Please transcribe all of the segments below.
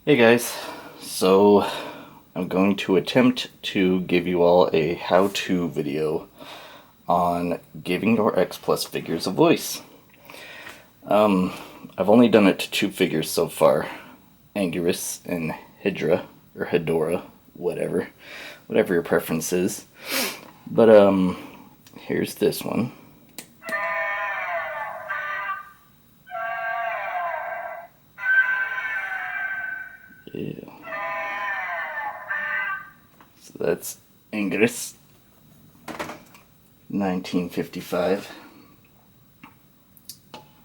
Hey guys, so I'm going to attempt to give you all a how-to video on giving your X-Plus figures a voice. I've only done it to two figures so far, Anguirus and Hydra, or Hedora, whatever your preference is. But here's this one. Yeah. So that's Anguirus, 1955,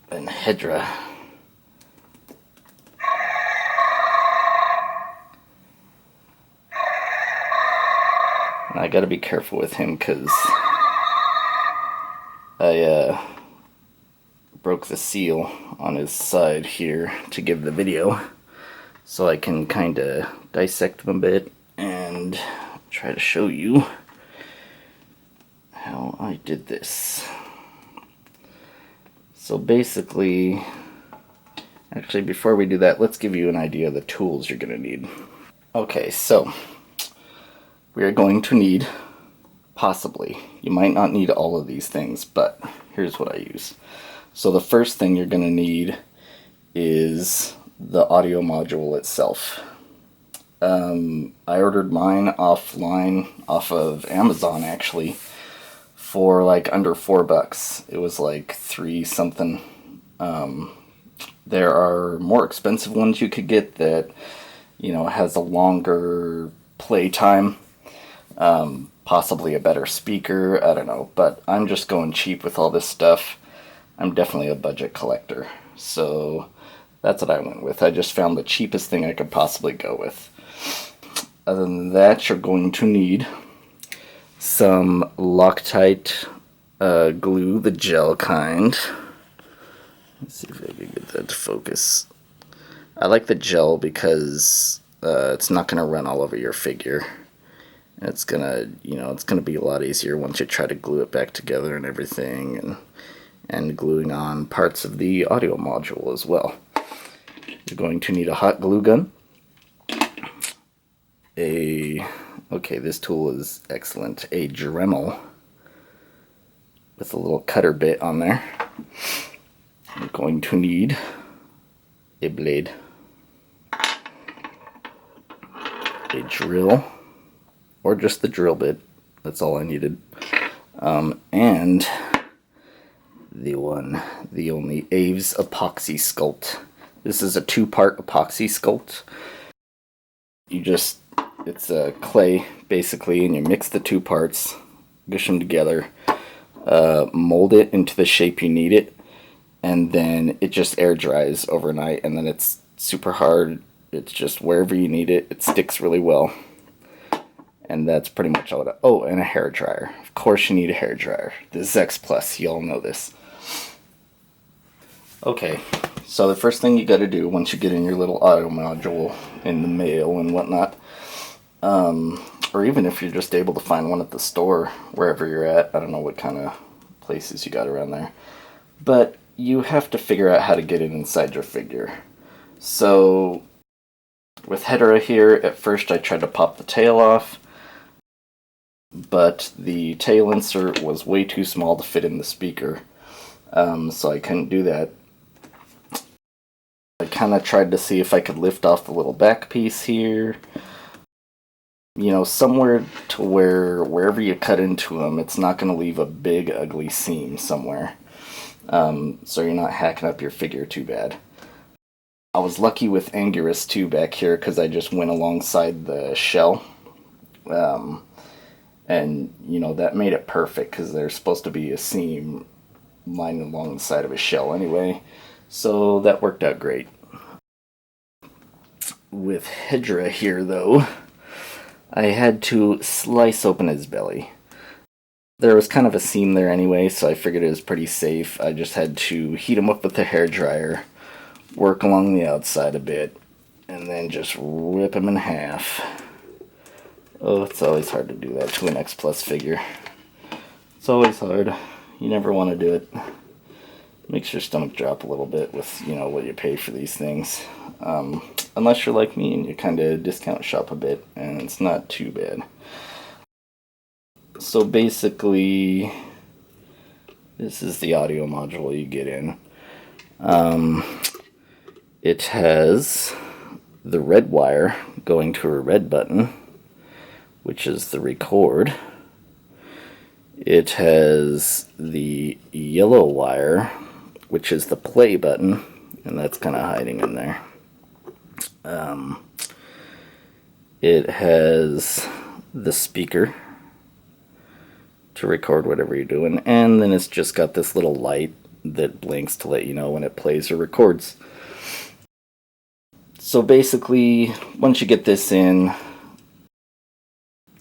and Hydra. And I gotta be careful with him because I broke the seal on his side here to give the video, so I can kind of dissect him a bit and try to show you how I did this. So basically, actually before we do that, let's give you an idea of the tools you're going to need. Okay, so we are going to need, possibly, you might not need all of these things, but here's what I use. So the first thing you're going to need is the audio module itself. I ordered mine offline, off of Amazon actually, for like under $4. It was like $3 something. There are more expensive ones you could get that, you know, has a longer play time, possibly a better speaker, I don't know, but I'm just going cheap with all this stuff. I'm definitely a budget collector, so that's what I went with. I just found the cheapest thing I could possibly go with. Other than that, you're going to need some Loctite glue, the gel kind. Let's see if I can get that to focus. I like the gel because it's not going to run all over your figure. It's gonna, it's gonna be a lot easier once you try to glue it back together and everything, and gluing on parts of the audio module as well. You're going to need a hot glue gun. Okay, this tool is excellent. A Dremel with a little cutter bit on there. You're going to need a blade, a drill, or just the drill bit. That's all I needed. And the only Aves epoxy sculpt. This is a two-part epoxy sculpt. It's a clay basically, and you mix the two parts, gush them together, mold it into the shape you need it, and then it just air dries overnight, and then it's super hard. It's just wherever you need it, it sticks really well. And that's pretty much all. Oh, and a hair dryer. Of course you need a hair dryer. This is X-Plus, you all know this. Okay, so the first thing you gotta do once you get in your little audio module in the mail and whatnot, or even if you're just able to find one at the store, wherever you're at, I don't know what kind of places you got around there, but you have to figure out how to get it inside your figure. So with Hedora here, at first I tried to pop the tail off, but the tail insert was way too small to fit in the speaker, so I couldn't do that. I kind of tried to see if I could lift off the little back piece here, somewhere to where wherever you cut into them, it's not going to leave a big ugly seam somewhere, so you're not hacking up your figure too bad. I was lucky with Anguirus too back here because I just went alongside the shell, and that made it perfect because there's supposed to be a seam lying along the side of his shell anyway, so that worked out great. With Hydra here though, I had to slice open his belly. There was kind of a seam there anyway, so I figured it was pretty safe. I just had to heat him up with the hair dryer, work along the outside a bit, and then just rip him in half. Oh, it's always hard to do that to an X-Plus figure. It's always hard. You never want to do it. Makes your stomach drop a little bit with, what you pay for these things. unless you're like me and you kind of discount shop a bit, and it's not too bad. So basically, this is the audio module you get in. It has the red wire going to a red button, which is the record. It has the yellow wire, which is the play button, and that's kind of hiding in there. It has the speaker to record whatever you're doing, and then it's just got this little light that blinks to let you know when it plays or records. So basically, once you get this in,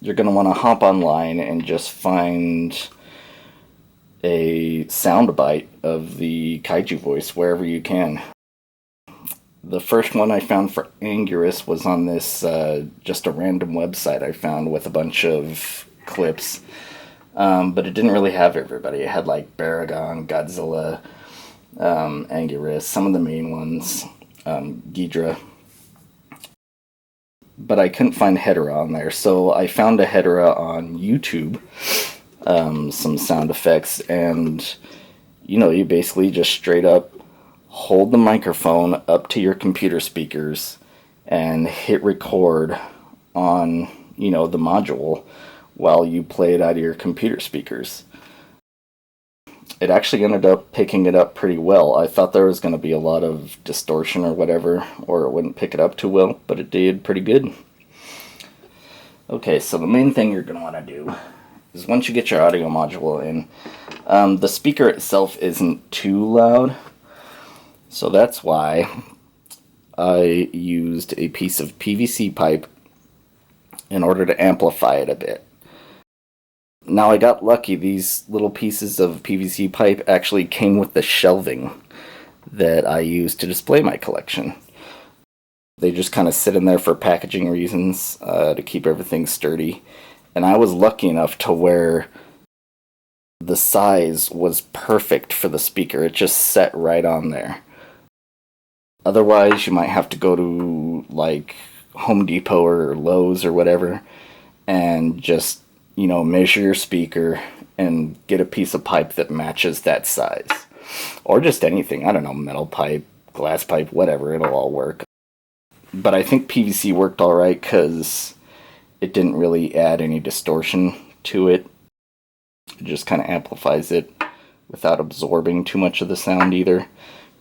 you're going to want to hop online and just find a soundbite of the kaiju voice wherever you can. The first one I found for Anguirus was on this, just a random website I found with a bunch of clips. But it didn't really have everybody. It had like Baragon, Godzilla, Anguirus, some of the main ones, Ghidra. But I couldn't find Hedorah on there, so I found a Hedorah on YouTube, some sound effects, and you basically just straight up hold the microphone up to your computer speakers and hit record on, the module while you play it out of your computer speakers. It actually ended up picking it up pretty well. I thought there was going to be a lot of distortion or whatever, or it wouldn't pick it up too well, but it did pretty good. Okay, so the main thing you're going to want to do is once you get your audio module in, the speaker itself isn't too loud, so that's why I used a piece of PVC pipe in order to amplify it a bit. Now I got lucky, these little pieces of PVC pipe actually came with the shelving that I used to display my collection. They just kind of sit in there for packaging reasons, to keep everything sturdy. And I was lucky enough to where the size was perfect for the speaker. It just set right on there. Otherwise, you might have to go to like Home Depot or Lowe's or whatever and just measure your speaker and get a piece of pipe that matches that size. Or just anything, I don't know, metal pipe, glass pipe, whatever, it'll all work. But I think PVC worked alright because it didn't really add any distortion to it. It just kind of amplifies it without absorbing too much of the sound either.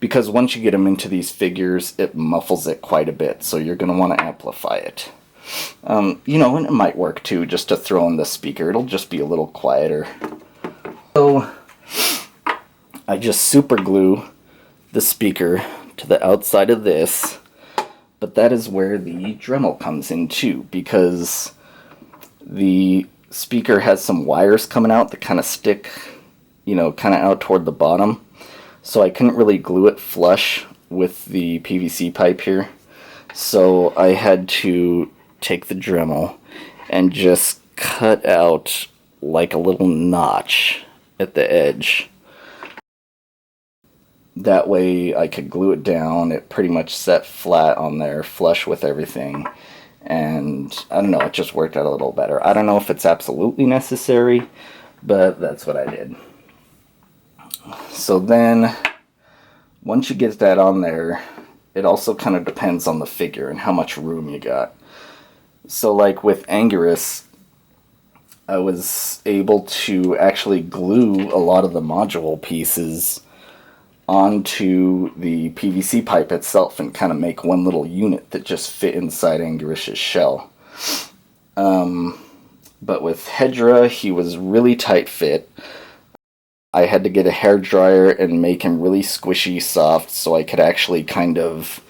Because once you get them into these figures, it muffles it quite a bit, so you're going to want to amplify it. And it might work too, just to throw in the speaker. It'll just be a little quieter. So, I just super glue the speaker to the outside of this, but that is where the Dremel comes in too, because the speaker has some wires coming out that kind of stick, kind of out toward the bottom. So I couldn't really glue it flush with the PVC pipe here. So I had to take the Dremel and just cut out like a little notch at the edge. That way I could glue it down. It pretty much set flat on there, flush with everything. And I don't know, it just worked out a little better. I don't know if it's absolutely necessary, but that's what I did. So then, once you get that on there, it also kind of depends on the figure and how much room you got. So like with Anguirus, I was able to actually glue a lot of the module pieces onto the PVC pipe itself and kind of make one little unit that just fit inside Anguirus' shell. But with Hedorah, he was really tight fit. I had to get a hair dryer and make him really squishy soft so I could actually kind of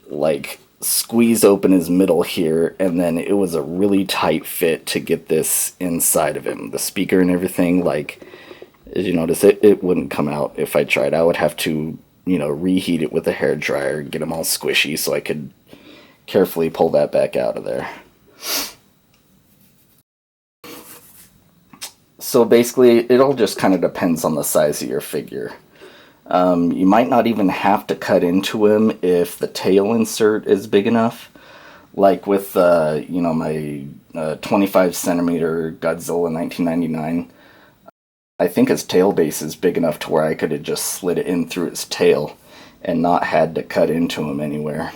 like squeeze open his middle here, and then it was a really tight fit to get this inside of him. The speaker and everything, like, as you notice, it wouldn't come out if I tried. I would have to, reheat it with a hair dryer, get them all squishy so I could carefully pull that back out of there. So basically, it all just kind of depends on the size of your figure. You might not even have to cut into him if the tail insert is big enough. Like with, my 25 centimeter Godzilla 1999. I think his tail base is big enough to where I could have just slid it in through his tail and not had to cut into him anywhere.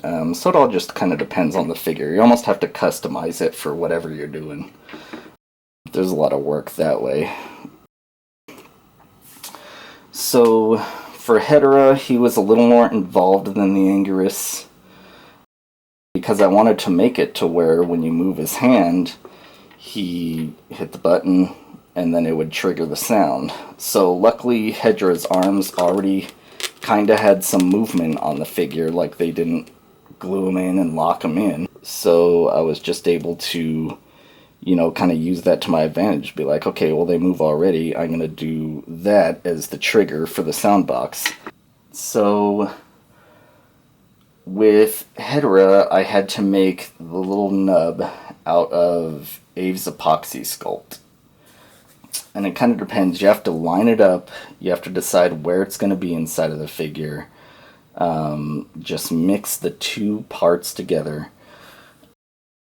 So it all just kind of depends on the figure. You almost have to customize it for whatever you're doing. There's a lot of work that way. So for Hedorah, he was a little more involved than the Anguirus, because I wanted to make it to where when you move his hand, he hit the button and then it would trigger the sound. So luckily Hedorah's arms already kind of had some movement on the figure, like they didn't glue him in and lock him in. So I was just able to, kind of use that to my advantage. Be like, okay, well, they move already. I'm going to do that as the trigger for the sound box. So with Hedorah, I had to make the little nub out of Aves epoxy sculpt. And it kind of depends. You have to line it up. You have to decide where it's going to be inside of the figure. Just mix the two parts together.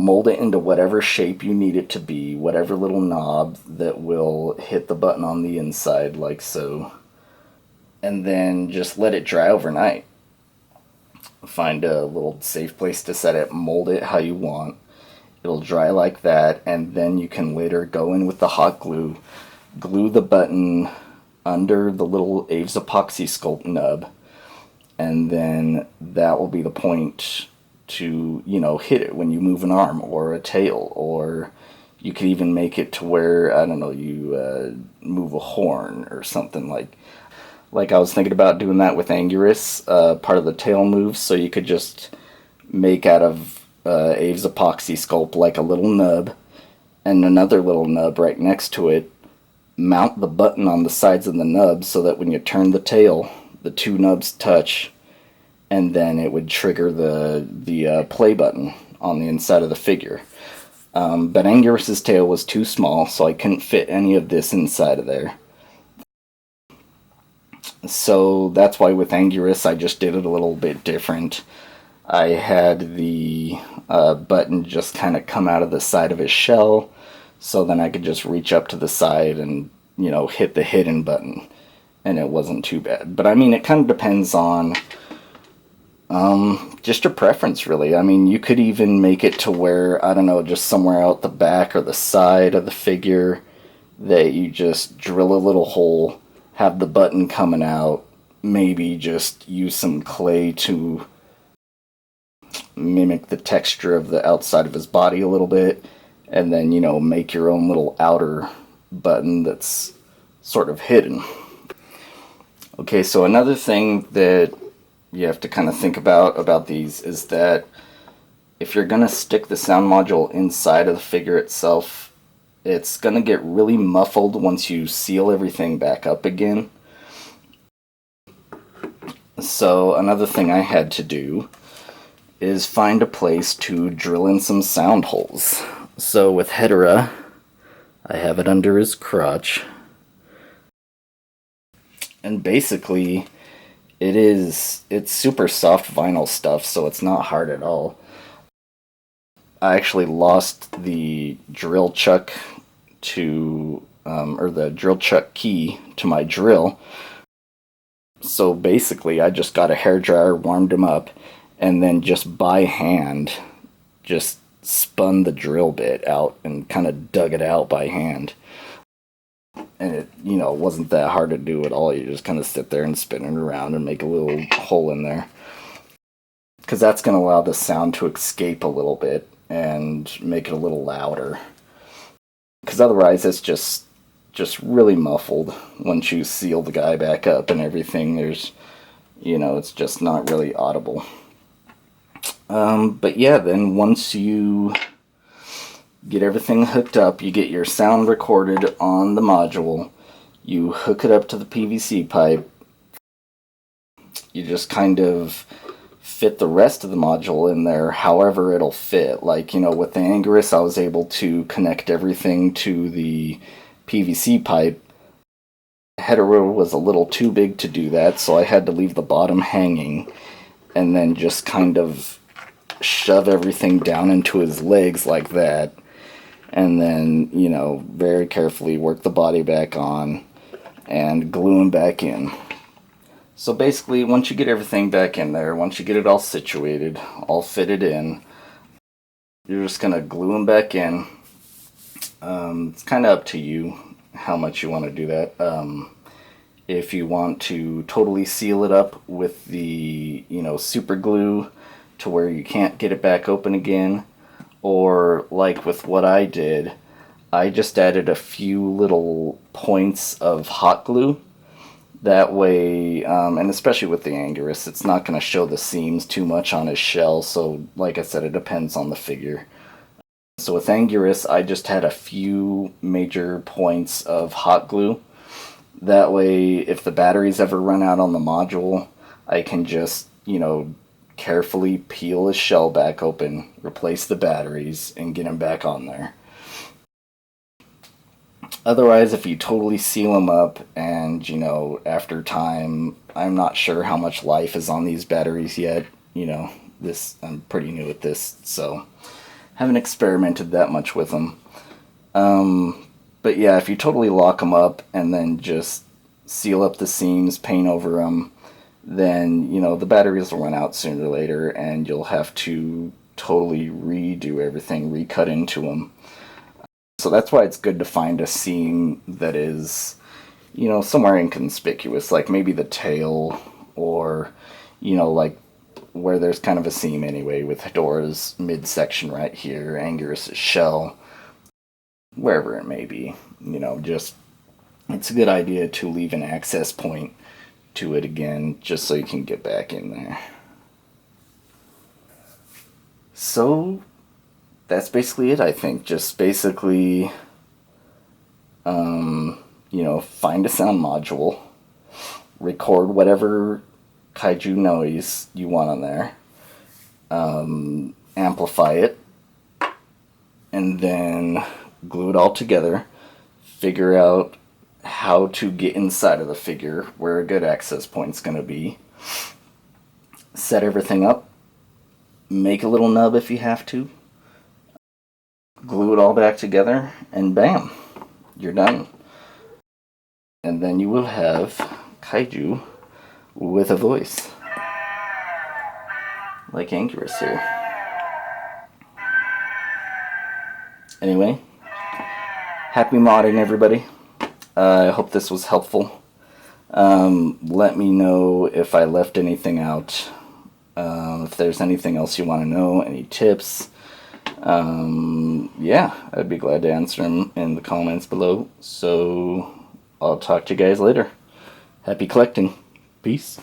Mold it into whatever shape you need it to be. Whatever little knob that will hit the button on the inside, like so. And then just let it dry overnight. Find a little safe place to set it. Mold it how you want. It'll dry like that. And then you can later go in with the hot glue. Glue the button under the little Aves epoxy sculpt nub, and then that will be the point to, hit it when you move an arm or a tail, or you could even make it to where, I don't know, you move a horn or something like I was thinking about doing that with Anguirus, part of the tail moves, so you could just make out of Aves epoxy sculpt like a little nub and another little nub right next to it. Mount the button on the sides of the nub so that when you turn the tail, the two nubs touch, and then it would trigger the play button on the inside of the figure. But Anguirus's tail was too small, so I couldn't fit any of this inside of there. So that's why with Anguirus I just did it a little bit different. I had the button just kind of come out of the side of his shell, so then I could just reach up to the side and, hit the hidden button. And it wasn't too bad. But I mean, it kind of depends on just your preference, really. I mean, you could even make it to where, I don't know, just somewhere out the back or the side of the figure that you just drill a little hole, have the button coming out, maybe just use some clay to mimic the texture of the outside of his body a little bit, and then, make your own little outer button that's sort of hidden. Okay, so another thing that you have to kind of think about these is that if you're going to stick the sound module inside of the figure itself, it's going to get really muffled once you seal everything back up again. So another thing I had to do is find a place to drill in some sound holes. So with Hedorah, I have it under his crotch. And basically, it's super soft vinyl stuff, so it's not hard at all. I actually lost the drill chuck or the drill chuck key to my drill. So basically, I just got a hairdryer, warmed him up, and then just by hand, just spun the drill bit out and kind of dug it out by hand. And it, wasn't that hard to do at all. You just kind of sit there and spin it around and make a little hole in there. Because that's going to allow the sound to escape a little bit and make it a little louder. Because otherwise it's just really muffled once you seal the guy back up and everything. There's, it's just not really audible. But yeah, then once you get everything hooked up, you get your sound recorded on the module, you hook it up to the PVC pipe, you just kind of fit the rest of the module in there however it'll fit. Like, with the Anguirus, I was able to connect everything to the PVC pipe. Hetero was a little too big to do that, so I had to leave the bottom hanging and then just kind of shove everything down into his legs like that, and then, you know, very carefully work the body back on and glue him back in. So basically, once you get everything back in there, once you get it all situated, all fitted in, you're just going to glue them back in. It's kind of up to you how much you want to do that. If you want to totally seal it up with the, you know, super glue to where you can't get it back open again, or like with what I did, I just added a few little points of hot glue. That way, and especially with the Anguirus, it's not going to show the seams too much on his shell, so like I said, it depends on the figure. So with Anguirus, I just had a few major points of hot glue. That way, if the batteries ever run out on the module, I can just, you know, carefully peel his shell back open, replace the batteries, and get him back on there. Otherwise, if you totally seal them up and, you know, after time, I'm not sure how much life is on these batteries yet. You know, I'm pretty new at this, so haven't experimented that much with them. But yeah, if you totally lock them up and then just seal up the seams, paint over them, then, you know, the batteries will run out sooner or later and you'll have to totally redo everything, recut into them. So that's why it's good to find a seam that is, you know, somewhere inconspicuous, like maybe the tail, or, you know, like where there's kind of a seam anyway, with Hedora's midsection right here, Anguirus' shell, wherever it may be. You know, just, it's a good idea to leave an access point to it again, just so you can get back in there. So that's basically it, I think. Just basically, you know, find a sound module, record whatever kaiju noise you want on there, amplify it, and then glue it all together, figure out how to get inside of the figure, where a good access point's going to be, set everything up, make a little nub if you have to, glue it all back together, and bam, you're done. And then you will have kaiju with a voice, like Anguirus here. Anyway, happy modding, everybody. I hope this was helpful. Let me know if I left anything out. If there's anything else you want to know, any tips. Yeah, I'd be glad to answer them in the comments below. So I'll talk to you guys later. Happy collecting. Peace.